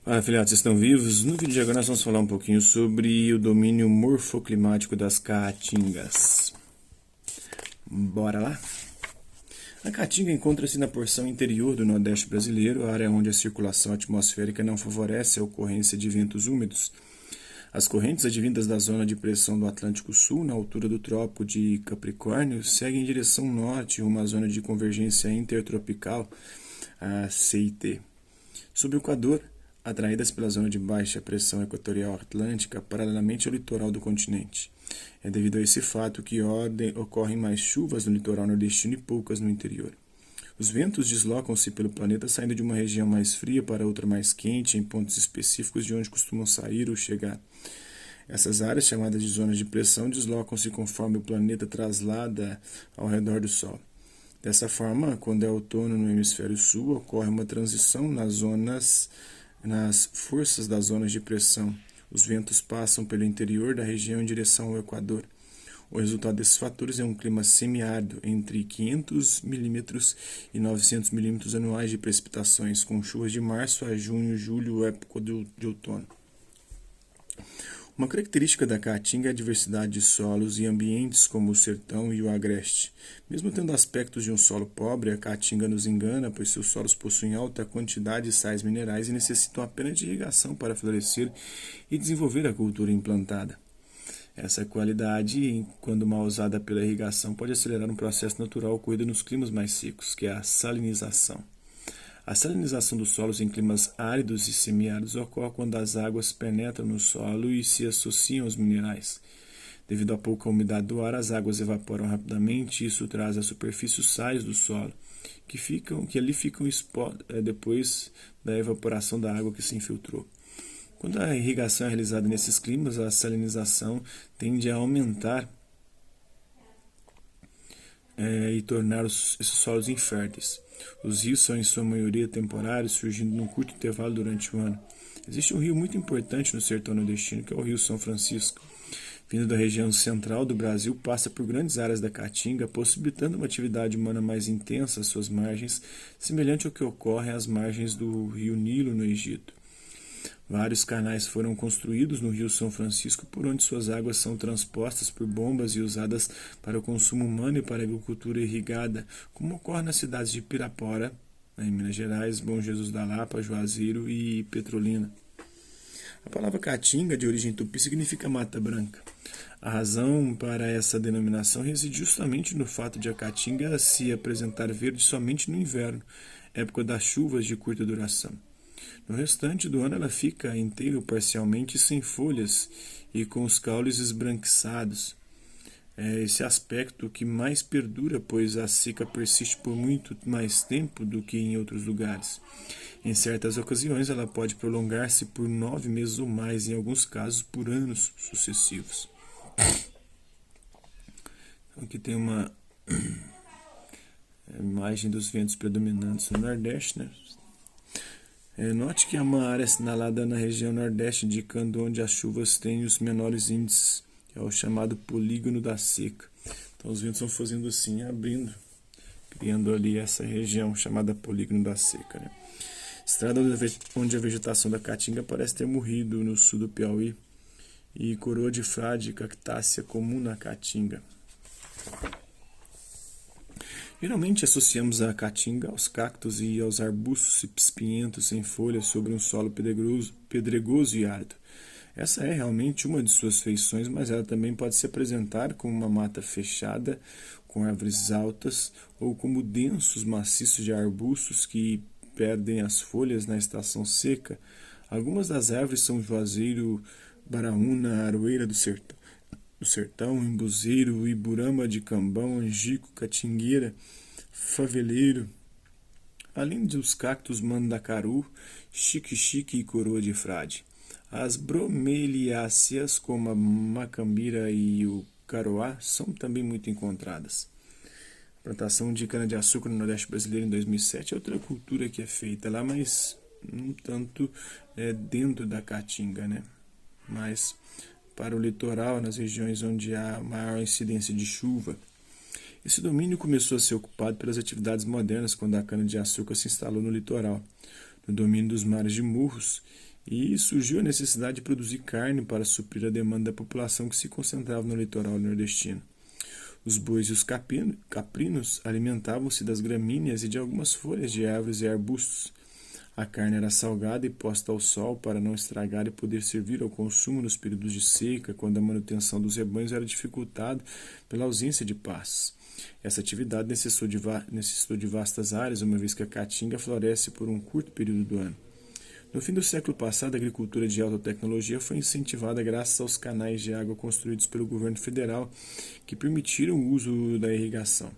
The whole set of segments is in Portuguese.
Fala, filhotes, estão vivos? No vídeo de agora nós vamos falar um pouquinho sobre o domínio morfoclimático das caatingas. Bora lá? A caatinga encontra-se na porção interior do Nordeste brasileiro, área onde a circulação atmosférica não favorece a ocorrência de ventos úmidos. As correntes advindas da zona de pressão do Atlântico Sul, na altura do Trópico de Capricórnio, seguem em direção norte, rumo à zona de convergência intertropical, a CIT. Sob o Equador, atraídas pela zona de baixa pressão equatorial atlântica paralelamente ao litoral do continente. É devido a esse fato que ocorrem mais chuvas no litoral nordestino e poucas no interior. Os ventos deslocam-se pelo planeta saindo de uma região mais fria para outra mais quente em pontos específicos de onde costumam sair ou chegar. Essas áreas, chamadas de zonas de pressão, deslocam-se conforme o planeta traslada ao redor do Sol. Dessa forma, quando é outono no hemisfério sul, ocorre uma transição nas forças das zonas de pressão. Os ventos passam pelo interior da região em direção ao Equador. O resultado desses fatores é um clima semiárido, entre 500 mm e 900 mm anuais de precipitações, com chuvas de março a junho, julho, época de outono. Uma característica da caatinga é a diversidade de solos e ambientes como o sertão e o agreste. Mesmo tendo aspectos de um solo pobre, a caatinga nos engana, pois seus solos possuem alta quantidade de sais minerais e necessitam apenas de irrigação para florescer e desenvolver a cultura implantada. Essa qualidade, quando mal usada pela irrigação, pode acelerar um processo natural ocorrido nos climas mais secos, que é a salinização. A salinização dos solos em climas áridos e semiáridos ocorre quando as águas penetram no solo e se associam aos minerais. Devido à pouca umidade do ar, as águas evaporam rapidamente e isso traz à superfície os sais do solo, que ali ficam depois da evaporação da água que se infiltrou. Quando a irrigação é realizada nesses climas, a salinização tende a aumentar e tornar esses solos inférteis. Os rios são em sua maioria temporários, surgindo num curto intervalo durante o ano. Existe um rio muito importante no sertão nordestino, que é o Rio São Francisco. Vindo da região central do Brasil, passa por grandes áreas da Caatinga, possibilitando uma atividade humana mais intensa às suas margens, semelhante ao que ocorre às margens do rio Nilo no Egito. Vários canais foram construídos no Rio São Francisco, por onde suas águas são transpostas por bombas e usadas para o consumo humano e para a agricultura irrigada, como ocorre nas cidades de Pirapora, em Minas Gerais, Bom Jesus da Lapa, Juazeiro e Petrolina. A palavra caatinga, de origem tupi, significa mata branca. A razão para essa denominação reside justamente no fato de a caatinga se apresentar verde somente no inverno, época das chuvas de curta duração. No restante do ano ela fica inteira ou parcialmente sem folhas e com os caules esbranquiçados. É esse aspecto que mais perdura, pois a seca persiste por muito mais tempo do que em outros lugares. Em certas ocasiões ela pode prolongar-se por 9 meses ou mais, em alguns casos por anos sucessivos. Aqui tem uma imagem dos ventos predominantes no Nordeste, né? Note que há uma área assinalada na região Nordeste, indicando onde as chuvas têm os menores índices, que é o chamado polígono da seca. Então os ventos vão fazendo assim, abrindo, criando ali essa região chamada polígono da seca, né? Estrada onde a vegetação da caatinga parece ter morrido no sul do Piauí, e coroa de frade, cactácea comum na caatinga. Geralmente associamos a caatinga aos cactos e aos arbustos espinhentos sem folhas sobre um solo pedregoso e árido. Essa é realmente uma de suas feições, mas ela também pode se apresentar como uma mata fechada, com árvores altas, ou como densos maciços de arbustos que perdem as folhas na estação seca. Algumas das árvores são juazeiro, baraúna, aroeira do sertão, embuzeiro, iburama de cambão, angico, catingueira, faveleiro, além dos cactos mandacaru, xique-xique e coroa de frade. As bromeliáceas, como a macambira e o caroá, são também muito encontradas. A plantação de cana-de-açúcar no Nordeste brasileiro em 2007 é outra cultura que é feita lá, mas não tanto dentro da caatinga, né? Mas para o litoral, nas regiões onde há maior incidência de chuva. Esse domínio começou a ser ocupado pelas atividades modernas quando a cana-de-açúcar se instalou no litoral. No domínio dos mares de Murros E surgiu a necessidade de produzir carne para suprir a demanda da população que se concentrava no litoral nordestino. Os bois e os caprinos alimentavam-se das gramíneas e de algumas folhas de árvores e arbustos. A carne era salgada e posta ao sol para não estragar e poder servir ao consumo nos períodos de seca, quando a manutenção dos rebanhos era dificultada pela ausência de paz. Essa atividade necessitou de vastas áreas, uma vez que a caatinga floresce por um curto período do ano. No fim do século passado, a agricultura de alta tecnologia foi incentivada graças aos canais de água construídos pelo governo federal, que permitiram o uso da irrigação.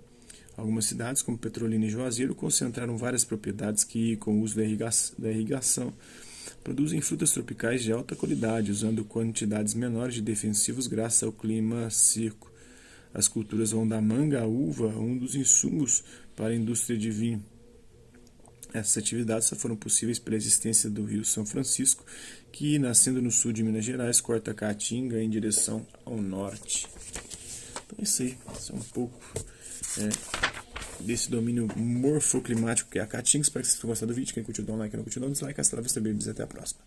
Algumas cidades, como Petrolina e Juazeiro, concentraram várias propriedades que, com o uso da irrigação, produzem frutas tropicais de alta qualidade, usando quantidades menores de defensivos graças ao clima seco. As culturas vão da manga à uva, um dos insumos para a indústria de vinho. Essas atividades só foram possíveis pela existência do Rio São Francisco, que, nascendo no sul de Minas Gerais, corta a Caatinga em direção ao norte. Então é isso aí, isso é um pouco desse domínio morfoclimático que é a Caatinga. Espero que vocês tenham gostado do vídeo. Quem curtiu, dá um like, quem não curtiu, dá um dislike. Hasta la vista, babies. Até a próxima.